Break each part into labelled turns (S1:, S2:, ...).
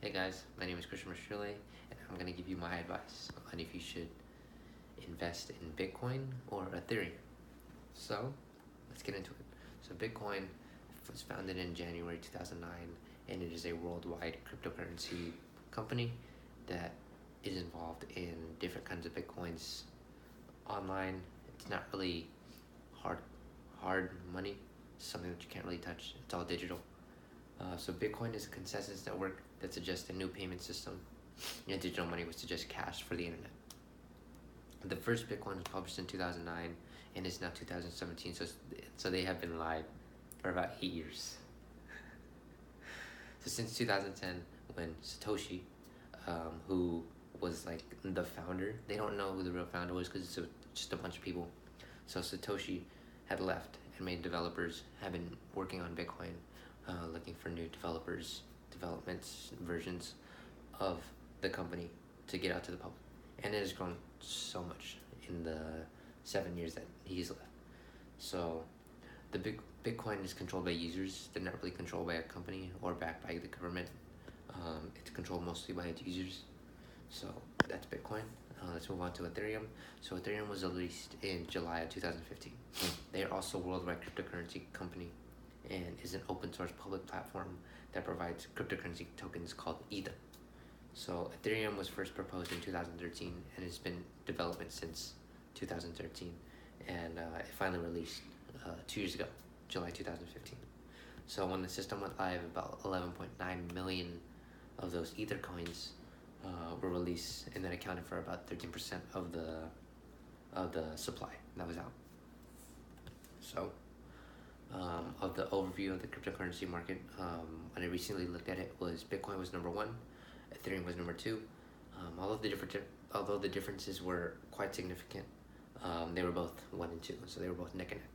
S1: Hey guys, my name is Christian Mashule, and I'm going to give you my advice on if you should invest in Bitcoin or Ethereum. So, let's get into it. So, Bitcoin was founded in January 2009, and it is a worldwide cryptocurrency company that is involved in different kinds of Bitcoins online. It's not really hard, hard money, it's something that you can't really touch, it's all digital. So Bitcoin is a consensus network that suggests a new payment system. Digital money was to just cash for the internet. The first Bitcoin was published in 2009 and is now 2017. So they have been live for about 8 years. So since 2010, when Satoshi, who was like the founder, they don't know who the real founder was because it's just a bunch of people. So Satoshi had left and made developers have been working on Bitcoin, looking for new developments, versions of the company to get out to the public. And it has grown so much in the 7 years that he's left. So the Bitcoin is controlled by users. They're not really controlled by a company or backed by the government. It's controlled mostly by its users. So that's Bitcoin. Let's move on to Ethereum. So Ethereum was released in July of 2015. They are also a worldwide cryptocurrency company and is an open source public platform that provides cryptocurrency tokens called Ether. So Ethereum was first proposed in 2013 and has been in development since 2013, and it finally released 2 years ago, July 2015. So when the system went live, about 11.9 million of those Ether coins were released, and that accounted for about 13% of the supply that was out. So of the overview of the cryptocurrency market, when I recently looked at it, was Bitcoin was number one, Ethereum was number two. Although the differences were quite significant, they were both 1 and 2, so they were both neck and neck.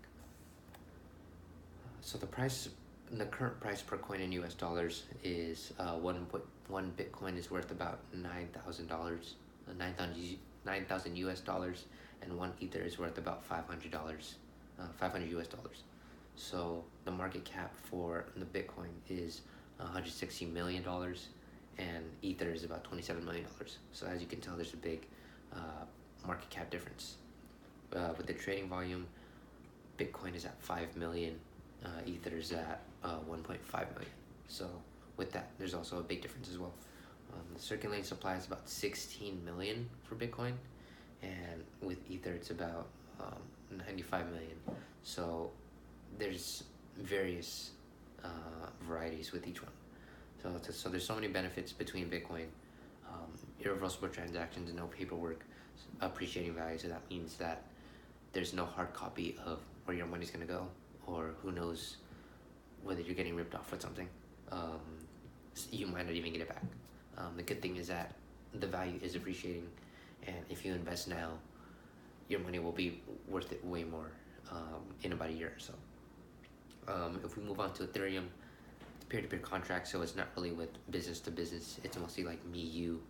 S1: So the current price per coin in US dollars is 1 Bitcoin is worth about $9,000, 9,000 US dollars, and 1 Ether is worth about $500, 500 US dollars. So the market cap for the Bitcoin is $160 million, and Ether is about $27 million. So as you can tell, there's a big market cap difference. With the trading volume, Bitcoin is at 5 million, Ether is at 1.5 million. So with that, there's also a big difference as well. The circulating supply is about 16 million for Bitcoin, and with Ether, it's about 95 million. So there's various varieties with each one. So there's so many benefits between Bitcoin. Irreversible transactions, no paperwork, appreciating value. So that means that there's no hard copy of where your money's gonna go, or who knows whether you're getting ripped off with something. You might not even get it back. The good thing is that the value is appreciating, and if you invest now, your money will be worth it way more in about a year or so. If we move on to Ethereum, it's peer-to-peer contract, so it's not really with business to business. It's mostly like me, you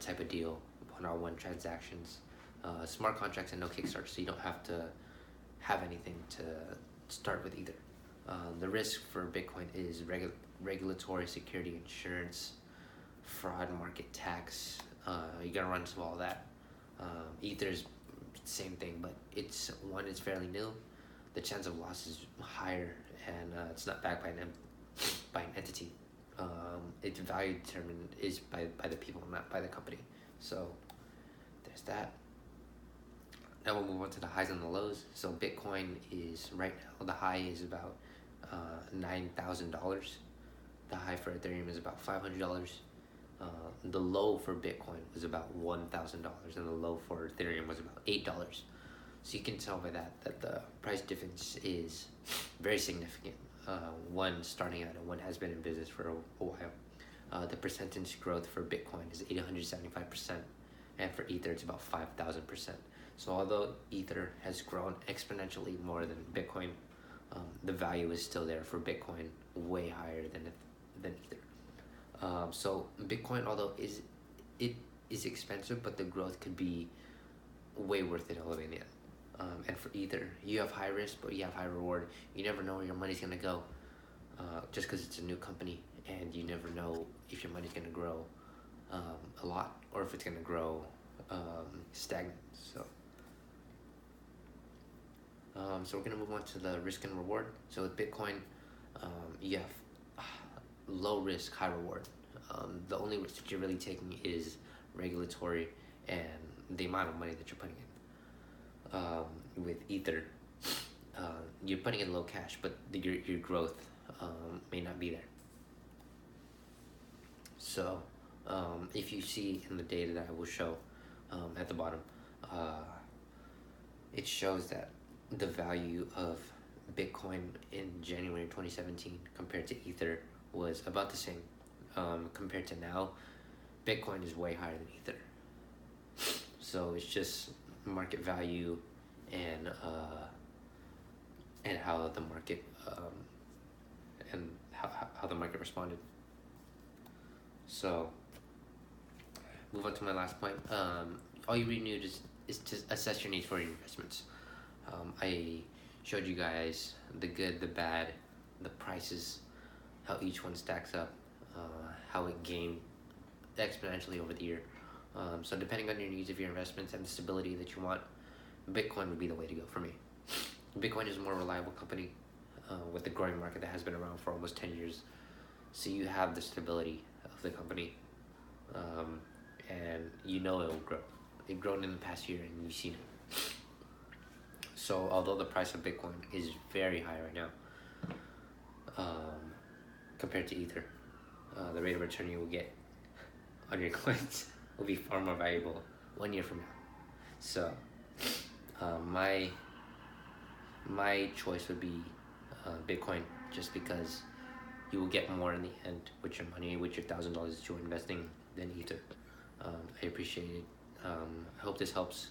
S1: type of deal, one-on-one transactions, smart contracts, and no Kickstarter, so you don't have to have anything to start with either. The risk for Bitcoin is regulatory, security, insurance, fraud, market tax. You gotta run into all that. Ether's same thing, but it's fairly new. The chance of loss is higher, and it's not backed by an entity. Its value determined is by the people, not by the company. So there's that. Now we'll move on to the highs and the lows. So Bitcoin is right now, the high is about $9,000. The high for Ethereum is about $500. The low for Bitcoin was about $1,000, and the low for Ethereum was about $8. So you can tell by that the price difference is very significant. One starting out and one has been in business for a while. The percentage growth for Bitcoin is 875%, and for Ether it's about 5,000%. So although Ether has grown exponentially more than Bitcoin, the value is still there for Bitcoin, way higher than Ether. So Bitcoin, although it is expensive, but the growth could be way worth it all the way in the end. And for Ether, you have high risk, but you have high reward. You never know where your money's gonna go, just because it's a new company, and you never know if your money's gonna grow a lot or if it's gonna grow stagnant. So we're gonna move on to the risk and reward. So with Bitcoin, you have low risk, high reward. The only risk that you're really taking is regulatory and the amount of money that you're putting in. With Ether, you're putting in low cash, but your growth may not be there. So if you see in the data that I will show at the bottom, it shows that the value of Bitcoin in January 2017 compared to Ether was about the same. Compared to now, Bitcoin is way higher than Ether. So it's just market value and how the market and how the market responded. So move on to my last point. All you really need is to assess your needs for your investments. I showed you guys the good, the bad, the prices, how each one stacks up, how it gained exponentially over the year. So depending on your needs of your investments and the stability that you want, Bitcoin would be the way to go for me. Bitcoin is a more reliable company with a growing market that has been around for almost 10 years. So you have the stability of the company, and you know it will grow. It's grown in the past year and you've seen it. So although the price of Bitcoin is very high right now compared to Ether, the rate of return you will get on your coins will be far more valuable 1 year from now. So my choice would be Bitcoin, just because you will get more in the end with your money, with your $1,000 that you're investing, than Ether. I appreciate it. I hope this helps.